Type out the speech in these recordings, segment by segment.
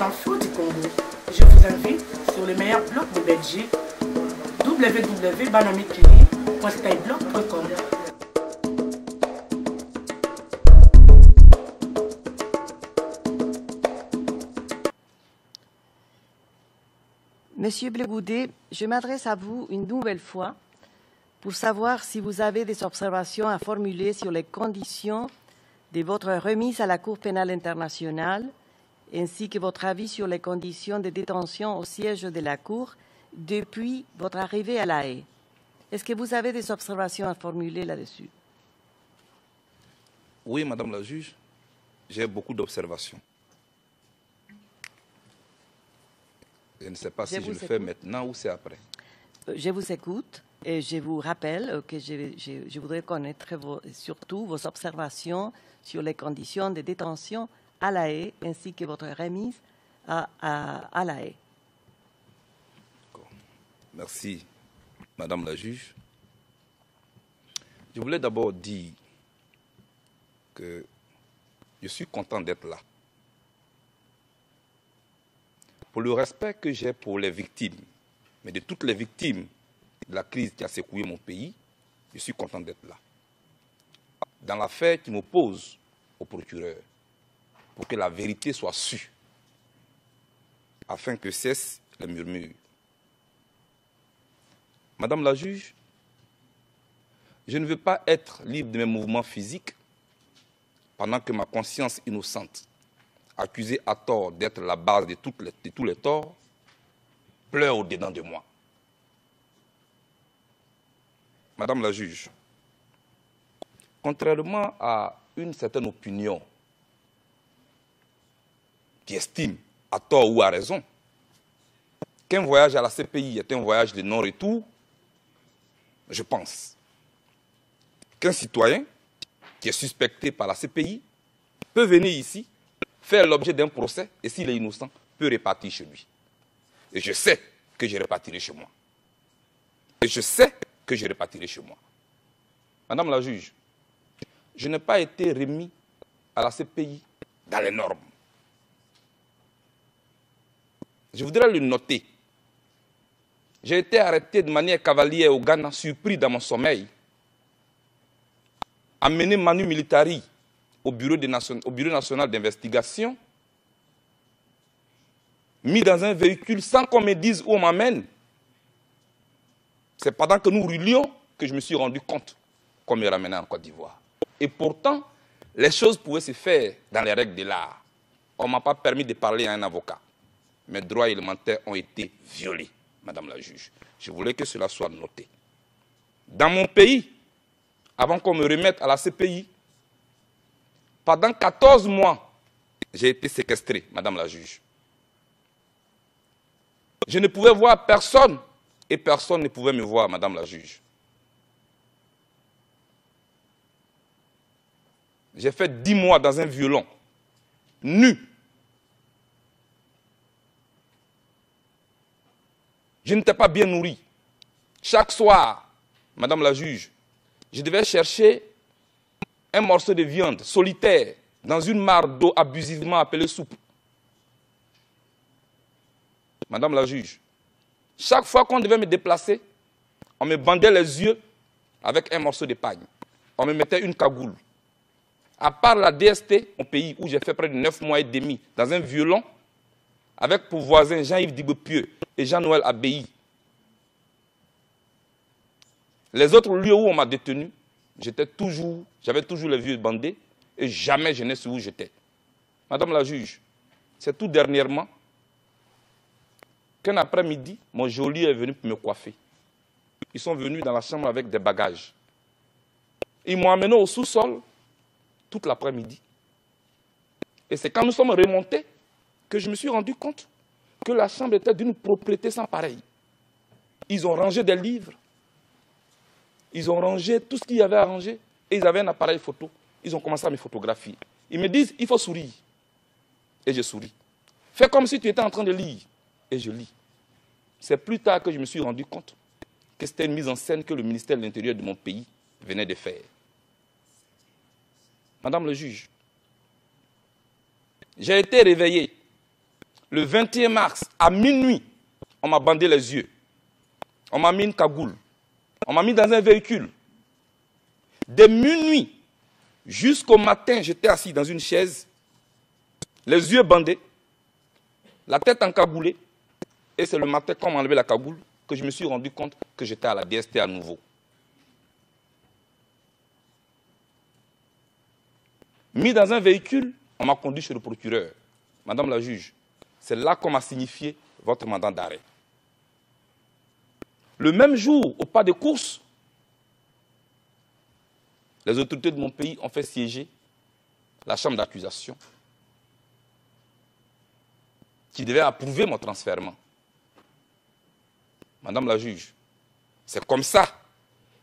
infos du Congo. Je vous invite sur le meilleur blog de Belgique, www.banamikili.skyblog.com. Monsieur Blegoudé, je m'adresse à vous une nouvelle fois pour savoir si vous avez des observations à formuler sur les conditions de votre remise à la Cour pénale internationale, ainsi que votre avis sur les conditions de détention au siège de la Cour depuis votre arrivée à La Haye. Est-ce que vous avez des observations à formuler là-dessus? Oui, Madame la juge, j'ai beaucoup d'observations. Je ne sais pas si je le fais maintenant ou c'est après. Je vous écoute et je vous rappelle que je voudrais connaître surtout vos observations sur les conditions de détention à La Haye ainsi que votre remise à La Haye. Merci, Madame la juge. Je voulais d'abord dire que je suis content d'être là. Pour le respect que j'ai pour les victimes, mais de toutes les victimes de la crise qui a secoué mon pays, je suis content d'être là. Dans l'affaire qui m'oppose au procureur, pour que la vérité soit sue, afin que cessent les murmures. Madame la juge, je ne veux pas être libre de mes mouvements physiques pendant que ma conscience innocente, accusée à tort d'être la base de tous les torts, pleure au-dedans de moi. Madame la juge, contrairement à une certaine opinion qui estime, à tort ou à raison, qu'un voyage à la CPI est un voyage de non-retour, je pense qu'un citoyen qui est suspecté par la CPI peut venir ici, faire l'objet d'un procès, et s'il est innocent, peut repartir chez lui. Et je sais que je repartirai chez moi. Et je sais que je repartirai chez moi. Madame la juge, je n'ai pas été remis à la CPI dans les normes. Je voudrais le noter. J'ai été arrêté de manière cavalière au Ghana, surpris dans mon sommeil, amené manu militari au Bureau national d'investigation, mis dans un véhicule sans qu'on me dise où on m'amène. C'est pendant que nous roulions que je me suis rendu compte qu'on me ramenait en Côte d'Ivoire. Et pourtant, les choses pouvaient se faire dans les règles de l'art. On ne m'a pas permis de parler à un avocat. Mes droits élémentaires ont été violés, Madame la juge. Je voulais que cela soit noté. Dans mon pays, avant qu'on me remette à la CPI, pendant 14 mois, j'ai été séquestré, Madame la juge. Je ne pouvais voir personne et personne ne pouvait me voir, Madame la juge. J'ai fait 10 mois dans un violon, nu. Je n'étais pas bien nourri. Chaque soir, Madame la juge, je devais chercher un morceau de viande solitaire dans une mare d'eau abusivement appelée soupe. Madame la juge, chaque fois qu'on devait me déplacer, on me bandait les yeux avec un morceau de pagne. On me mettait une cagoule. À part la DST, mon pays où j'ai fait près de 9 mois et demi, dans un violon, avec pour voisins Jean-Yves Dibepieux et Jean-Noël Abbaye. Les autres lieux où on m'a détenu, j'avais toujours les yeux bandés et jamais je n'ai su où j'étais. Madame la juge, c'est tout dernièrement qu'un après-midi, mon geôlier est venu pour me coiffer. Ils sont venus dans la chambre avec des bagages. Ils m'ont amené au sous-sol toute l'après-midi. Et c'est quand nous sommes remontés que je me suis rendu compte que la chambre était d'une propreté sans pareille. Ils ont rangé des livres. Ils ont rangé tout ce qu'il y avait à ranger. Et ils avaient un appareil photo. Ils ont commencé à me photographier. Ils me disent, il faut sourire. Et je souris. Fais comme si tu étais en train de lire. Et je lis. C'est plus tard que je me suis rendu compte que c'était une mise en scène que le ministère de l'Intérieur de mon pays venait de faire. Madame le juge, j'ai été réveillé le 21 mars, à minuit, on m'a bandé les yeux. On m'a mis une cagoule. On m'a mis dans un véhicule. De minuit jusqu'au matin, j'étais assis dans une chaise, les yeux bandés, la tête encagoulée. Et c'est le matin, quand on m'a enlevé la cagoule, que je me suis rendu compte que j'étais à la DST à nouveau. Mis dans un véhicule, on m'a conduit chez le procureur. Madame la juge, c'est là qu'on m'a signifié votre mandat d'arrêt. Le même jour, au pas de course, les autorités de mon pays ont fait siéger la chambre d'accusation qui devait approuver mon transfèrement. Madame la juge, c'est comme ça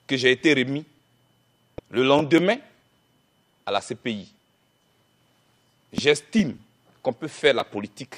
que j'ai été remis le lendemain à la CPI. J'estime qu'on peut faire la politique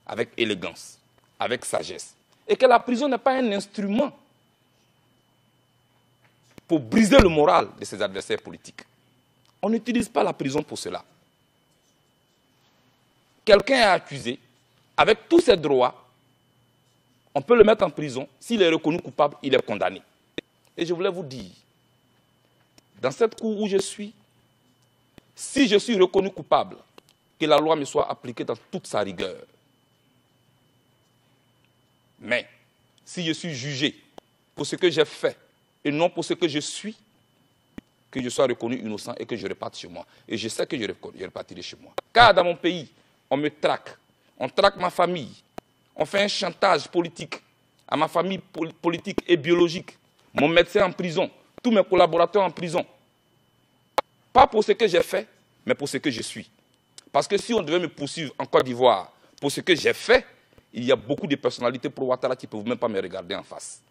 avec élégance, avec sagesse. Et que la prison n'est pas un instrument pour briser le moral de ses adversaires politiques. On n'utilise pas la prison pour cela. Quelqu'un est accusé, avec tous ses droits, on peut le mettre en prison. S'il est reconnu coupable, il est condamné. Et je voulais vous dire, dans cette cour où je suis, si je suis reconnu coupable, que la loi me soit appliquée dans toute sa rigueur. Mais si je suis jugé pour ce que j'ai fait et non pour ce que je suis, que je sois reconnu innocent et que je reparte chez moi. Et je sais que je repartirai chez moi. Car dans mon pays, on me traque. On traque ma famille. On fait un chantage politique à ma famille politique et biologique. Mon médecin en prison. Tous mes collaborateurs en prison. Pas pour ce que j'ai fait, mais pour ce que je suis. Parce que si on devait me poursuivre en Côte d'Ivoire pour ce que j'ai fait, il y a beaucoup de personnalités pro Ouattara qui ne peuvent même pas me regarder en face.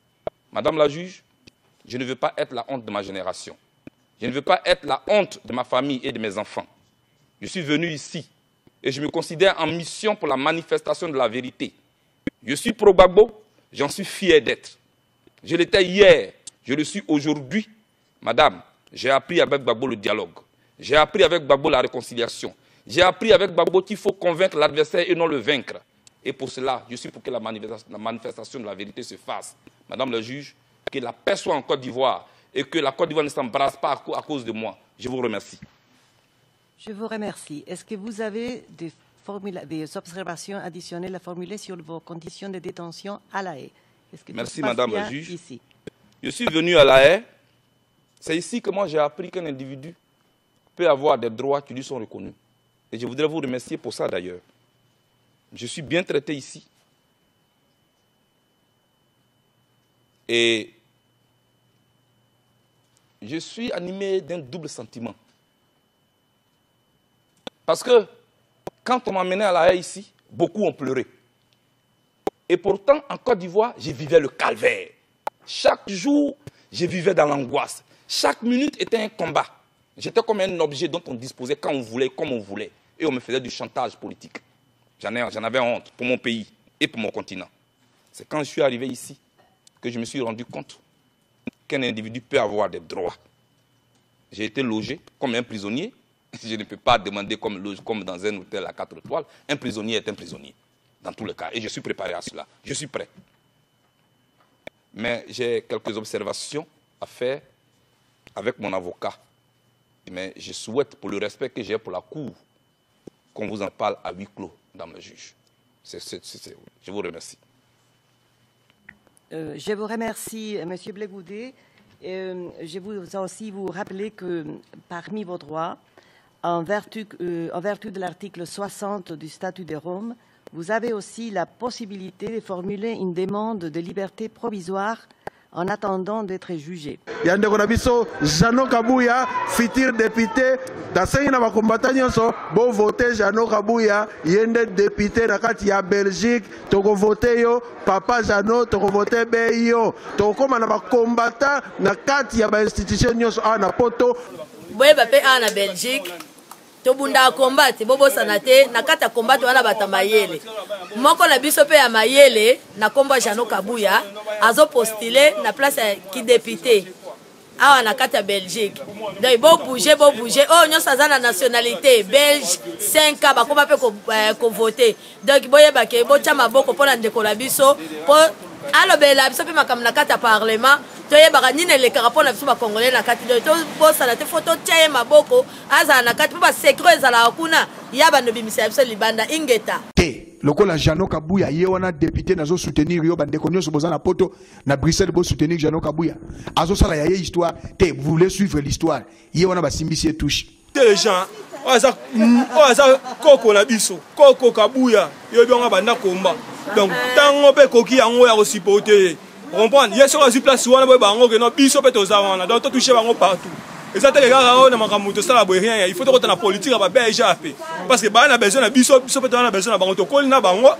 Madame la juge, je ne veux pas être la honte de ma génération. Je ne veux pas être la honte de ma famille et de mes enfants. Je suis venu ici et je me considère en mission pour la manifestation de la vérité. Je suis pro-Gbagbo, j'en suis fier d'être. Je l'étais hier, je le suis aujourd'hui. Madame, j'ai appris avec Gbagbo le dialogue. J'ai appris avec Gbagbo la réconciliation. J'ai appris avec Gbagbo qu'il faut convaincre l'adversaire et non le vaincre. Et pour cela, je suis pour que la manifestation de la vérité se fasse. Madame la juge, que la paix soit en Côte d'Ivoire et que la Côte d'Ivoire ne s'embrasse pas à cause de moi. Je vous remercie. Je vous remercie. Est-ce que vous avez des observations additionnelles à formuler sur vos conditions de détention à La Haye? Merci, Madame la juge. Ici? Je suis venu à La Haye. C'est ici que moi j'ai appris qu'un individu peut avoir des droits qui lui sont reconnus. Et je voudrais vous remercier pour ça d'ailleurs. Je suis bien traité ici. Et je suis animé d'un double sentiment. Parce que quand on m'a mené à La Haye ici, beaucoup ont pleuré. Et pourtant, en Côte d'Ivoire, je vivais le calvaire. Chaque jour, je vivais dans l'angoisse. Chaque minute était un combat. J'étais comme un objet dont on disposait quand on voulait, comme on voulait. Et on me faisait du chantage politique. J'en avais honte pour mon pays et pour mon continent. C'est quand je suis arrivé ici que je me suis rendu compte qu'un individu peut avoir des droits. J'ai été logé comme un prisonnier. Je ne peux pas demander comme dans un hôtel à 4 étoiles. Un prisonnier est un prisonnier, dans tous les cas. Et je suis préparé à cela. Je suis prêt. Mais j'ai quelques observations à faire avec mon avocat. Mais je souhaite, pour le respect que j'ai pour la Cour, qu'on vous en parle à huis clos, Madame la juge. Je vous remercie. Je vous remercie, M. Blegoudé. Je vous aussi vous rappeler que parmi vos droits, en vertu de l'article 60 du Statut de Rome, vous avez aussi la possibilité de formuler une demande de liberté provisoire en attendant d'être jugé. Yandeko na biso Jano Kabuya, futur député, dasengi na bakombata nyonso bo voter Jano Kabuya, yende député na kati ya Belgique, toko voter yo papa Jano, toko voter be yo, toko koma na bakombata na kati ya ba institution nyonso na poto. Boye bape na Belgique. Tobunda combat bobo sanate na kata combat wana bata mayele moko na biso pe ya mayele na komba Jano Kabuya azo postuler na place ki député awa na kati ya Belgique. Donc bo bouger oh nyonso aza na nationalité belge 5 ans bakoma pe ko voter. Donc boyeba ke bo tia maboko pona ndeko la biso po alobela biso pe makambo na kati ya parlement toyebaka nini elekaka mpona biso bakongolais na kati to bosala te fo totia ye maboko azala na kati mpo basekro ezalaka kuna ya bando bimisa ya biso libanda ingeta te lokola Jano Kabuya ye wana député nazo soutenir yo bandeko nyonso boza na poto na Bruxelles bo soutenir Jano Kabuya azosala ya ye histoire te vous voulez suivre l'histoire ye wana basimbisi touche te les gens oza koko na biso koko Kabuya yo bionga banda komba donc tango pe koki yango ya kosipote comprendre yeso ka place wana boy bango ke no biso pe toza wana donc to toucher bango partout et ça te regarde na makambo to sala boy rien il faut to na politique ba belge ape parce que ba na besoin na biso pe to na besoin na bango to koli na bango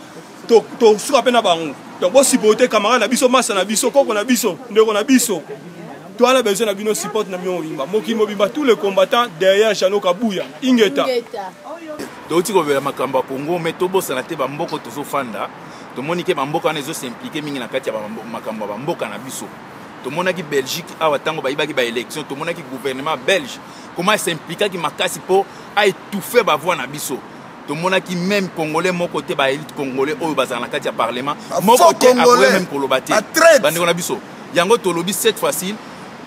to suka pe na bango donc bo sipote camarade na biso massa na biso koko na biso ndeko na biso to ana besoin na bino support na bino imba moki mobimba tous les combattants derrière Jano Kabuya ingeta donc tiko vela makambo Congo mais to bosa na te ba mboko tozo fanda to monike ba mboka na zo s'impliquer mingi na kati ya makambo ba mboka na biso to monaki Belgique awa tango ba ibaki ba élection to monaki gouvernement belge comment s'impliquer ki makasi po a étouffer ba voix na biso to monaki même congolais mon côté ba élite congolais oyo bazana na kati ya parlement mon côté après même kolobati bande na biso yango to lobi cette fois-ci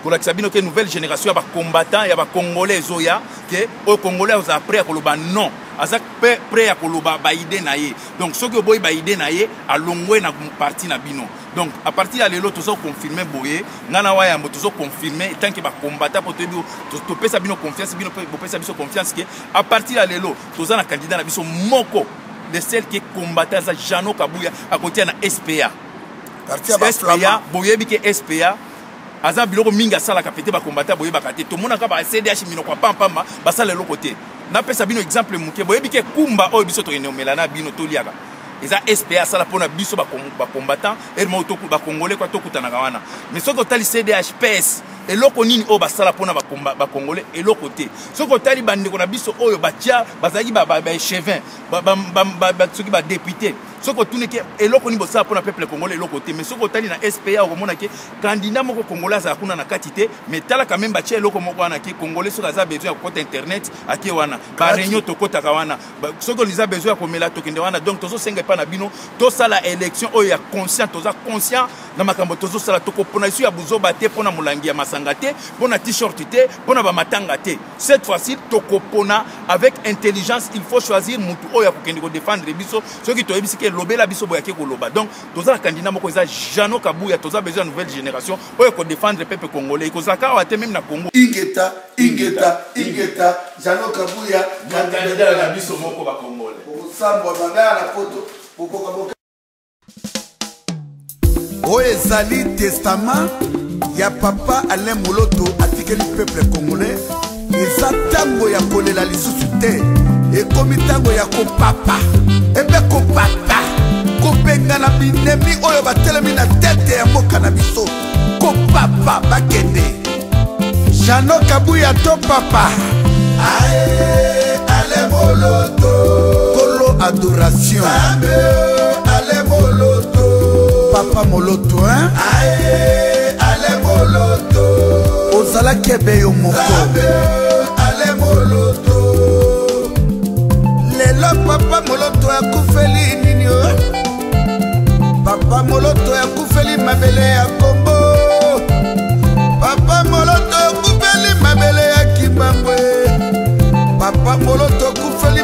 pour la Sabino que nouvelle génération ya combattants ya congolais zoya que au congolais aux après à koloba non azak prêt à koloba ba idée na ye donc ce que boy ba idée na ye a longwe na parti na bino donc à partir de l'autre toujours confirmer boye ngana wa ya moto toujours confirmer tant que ba combattant pour to pesa bino confiance bino pesa biso confiance que à partir de l'autre tous na candidat na biso moko de celle qui combattant za Jano Kabuya à côté na SPA parti ba SPA boye bi que SPA aza biloko minga sala kapete ba combattre boye bakate to mona ka ba CDH mino kwa pamba ba sala le côté na pesa bino exemple muke boye bike kumba o biso to enomela na bino to liaka eza SPA sala pona biso ba combattant ermo to ba congolais kwa to kutana wana mais soko tali CDH PS eloko nini o ba sala pona ba congolais eloko te soko tali bandeko na biso oyo batia bazaki ba chevin ba soki ba député soko tuneke eloko ni bosala pona peuple congolais eloko te mais soko tali na SPA o mona ke candidat moko congolais za kuna na katité mais tala quand même batia eloko moko wana ke congolais soko za besoin ya compte internet ake wana ba réunion to kota ka wana soko liza besoin ya komela to kende wana donc tozo senga pa na bino to sala élection oyo ya conscient na makambo tozo sala to ko pona isu ya buzo bate pona mulangi ya masanga te pona t-shirt te pona ba matanga te cette fois-ci to ko pona avec intelligence il faut choisir mutu oyo ya kokende ko défendre biso soki to ebisi ke lobela biso boya ke ko loba donc toza candidat moko za Jano Kabuya toza besoin de nouvelle génération oyo ko défendre peuple congolais ko zaka wa te même na Congo ingeta Jano Kabuya candidat na biso moko ba congolais osambwa banda la photo bokoka oyo ezali testament ya papa Alain Moloto atikeli peuple congolais eza tango ya kolela lisusu te ekomi tango ya kopapa ebe kopapa kobenga na binemi oyo batelemi na tete ya mboka na biso kopapa bakende Jano Kabuya to papa ae Alain Moloto kolo adoration Alain Moloto papa Moloto hein ae Alain Moloto ozala kebe yo moko Alain Moloto lelo papa Moloto akufeli nini papa Moloto akufeli mabele ya Kombo papa Moloto akufeli mabele ya Kimbambwe papa Moloto akufeli